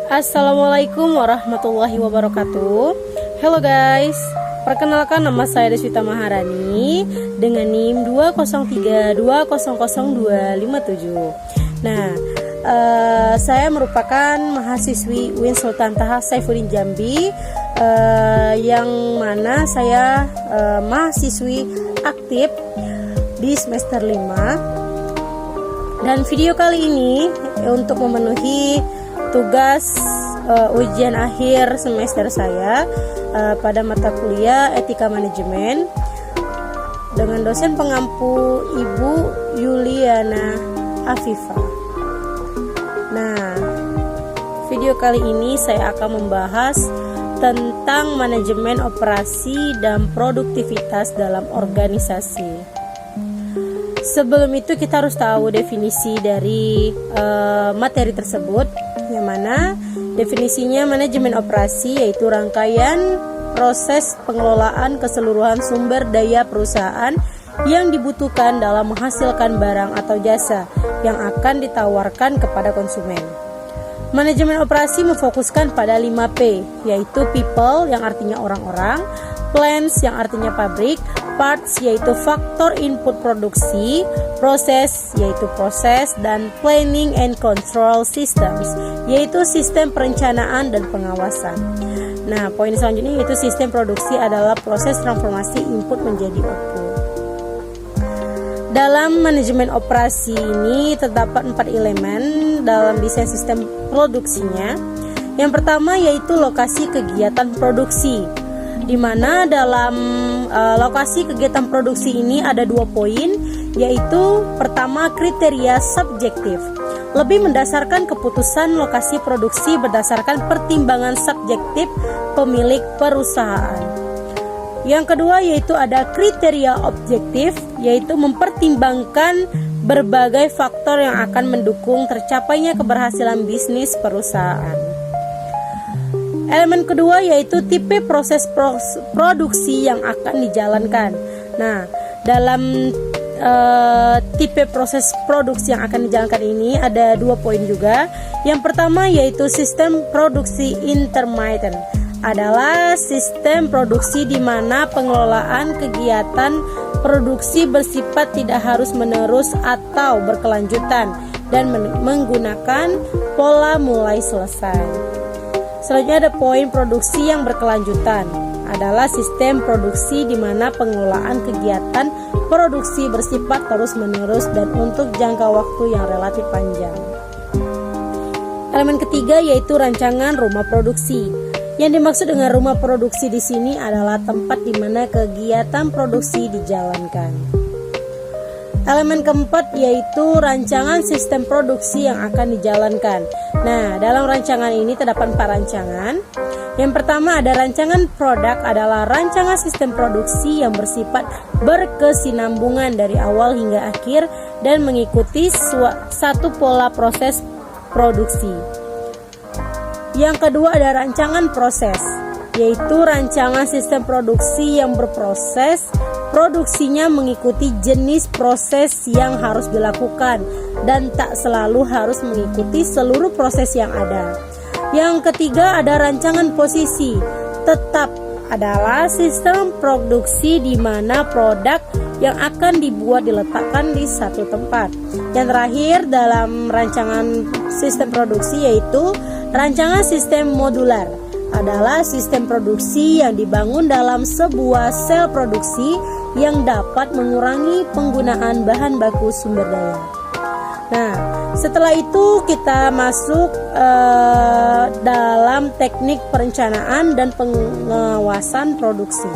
Assalamualaikum warahmatullahi wabarakatuh. Hello guys, perkenalkan nama saya Deswita Maharani dengan NIM 203200257. Nah, saya merupakan mahasiswi UIN Sultan Taha Saifuddin Jambi, yang mana saya mahasiswi aktif di semester 5. Dan video kali ini untuk memenuhi tugas ujian akhir semester saya pada mata kuliah Etika Manajemen dengan dosen pengampu Ibu Yuliana Afifah. Nah, video kali ini saya akan membahas tentang manajemen operasi dan produktivitas dalam organisasi. Sebelum itu kita harus tahu definisi dari materi tersebut, yang mana definisinya manajemen operasi yaitu rangkaian proses pengelolaan keseluruhan sumber daya perusahaan yang dibutuhkan dalam menghasilkan barang atau jasa yang akan ditawarkan kepada konsumen. Manajemen operasi memfokuskan pada 5P, yaitu people yang artinya orang-orang, plants yang artinya pabrik, parts yaitu faktor input produksi, proses yaitu proses, dan planning and control systems yaitu sistem perencanaan dan pengawasan. Nah, poin selanjutnya yaitu sistem produksi adalah proses transformasi input menjadi output. Dalam manajemen operasi ini terdapat 4 elemen dalam desain sistem produksinya. Yang pertama yaitu lokasi kegiatan produksi, di mana dalam lokasi kegiatan produksi ini ada 2 poin, yaitu pertama kriteria subjektif, lebih mendasarkan keputusan lokasi produksi berdasarkan pertimbangan subjektif pemilik perusahaan. Yang kedua yaitu ada kriteria objektif, yaitu mempertimbangkan berbagai faktor yang akan mendukung tercapainya keberhasilan bisnis perusahaan. Elemen kedua yaitu tipe proses produksi yang akan dijalankan. Nah, dalam tipe proses produksi yang akan dijalankan ini ada 2 poin juga. Yang pertama yaitu sistem produksi intermittent, adalah sistem produksi di mana pengelolaan kegiatan produksi bersifat tidak harus menerus atau berkelanjutan dan menggunakan pola mulai selesai. Selanjutnya ada poin produksi yang berkelanjutan, adalah sistem produksi di mana pengelolaan kegiatan produksi bersifat terus-menerus dan untuk jangka waktu yang relatif panjang. Elemen ketiga yaitu rancangan rumah produksi. Yang dimaksud dengan rumah produksi di sini adalah tempat di mana kegiatan produksi dijalankan. Elemen keempat yaitu rancangan sistem produksi yang akan dijalankan. Nah, dalam rancangan ini terdapat 4 rancangan. Yang pertama ada rancangan produk, adalah rancangan sistem produksi yang bersifat berkesinambungan dari awal hingga akhir dan mengikuti satu pola proses produksi. Yang kedua ada rancangan proses, yaitu rancangan sistem produksi yang berproses, produksinya mengikuti jenis proses yang harus dilakukan dan tak selalu harus mengikuti seluruh proses yang ada. Yang ketiga ada rancangan posisi, tetap, adalah sistem produksi di mana produk yang akan dibuat diletakkan di satu tempat. Yang terakhir dalam rancangan sistem produksi yaitu rancangan sistem modular, adalah sistem produksi yang dibangun dalam sebuah sel produksi yang dapat mengurangi penggunaan bahan baku sumber daya. Nah, setelah itu kita masuk dalam teknik perencanaan dan pengawasan produksi.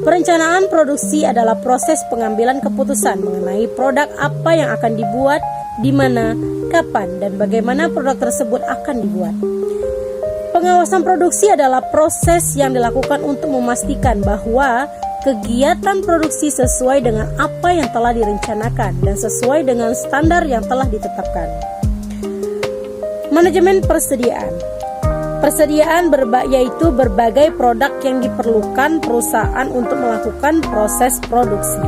Perencanaan produksi adalah proses pengambilan keputusan mengenai produk apa yang akan dibuat, di mana, kapan, dan bagaimana produk tersebut akan dibuat. Pengawasan produksi adalah proses yang dilakukan untuk memastikan bahwa kegiatan produksi sesuai dengan apa yang telah direncanakan dan sesuai dengan standar yang telah ditetapkan. Manajemen persediaan. Persediaan yaitu berbagai produk yang diperlukan perusahaan untuk melakukan proses produksi.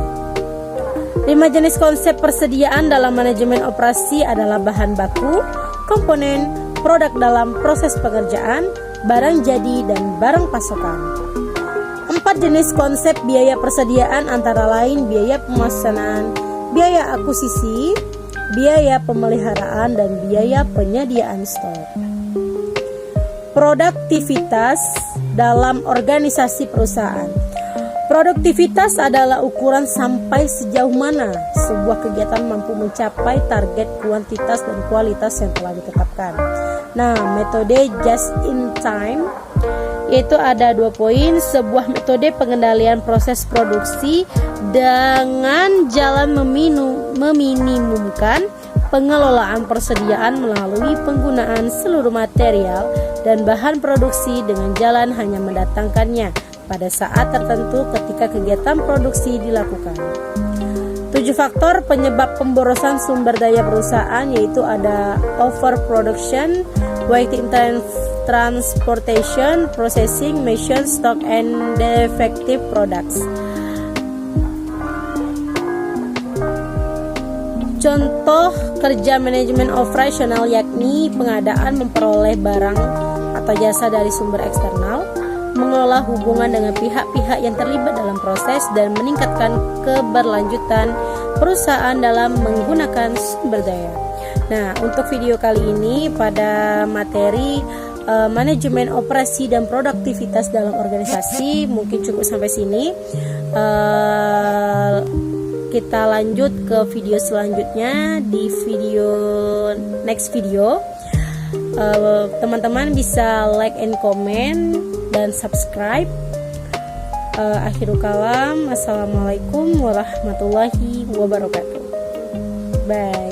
5 jenis konsep persediaan dalam manajemen operasi adalah bahan baku, komponen, produk dalam proses pengerjaan, barang jadi, dan barang pasokan. 4 jenis konsep biaya persediaan antara lain biaya pemesanan, biaya akuisisi, biaya pemeliharaan, dan biaya penyediaan stok. Produktivitas dalam organisasi perusahaan. Produktivitas adalah ukuran sampai sejauh mana sebuah kegiatan mampu mencapai target kuantitas dan kualitas yang telah ditetapkan. Nah, metode just in time yaitu ada 2 poin. Sebuah metode pengendalian proses produksi dengan jalan meminimumkan pengelolaan persediaan melalui penggunaan seluruh material dan bahan produksi dengan jalan hanya mendatangkannya pada saat tertentu ketika kegiatan produksi dilakukan. 7 faktor penyebab pemborosan sumber daya perusahaan yaitu ada overproduction, waiting time, transportation, processing, mission, stock, and defective products. Contoh kerja manajemen operasional yakni pengadaan memperoleh barang atau jasa dari sumber eksternal, mengelola hubungan dengan pihak-pihak yang terlibat dalam proses, dan meningkatkan keberlanjutan perusahaan dalam menggunakan sumber daya. Nah, untuk video kali ini pada materi manajemen operasi dan produktivitas dalam organisasi mungkin cukup sampai sini. Kita lanjut ke video selanjutnya di next video. Teman-teman bisa like and comment dan subscribe. Akhirul kalam, assalamualaikum warahmatullahi wabarakatuh. Bye.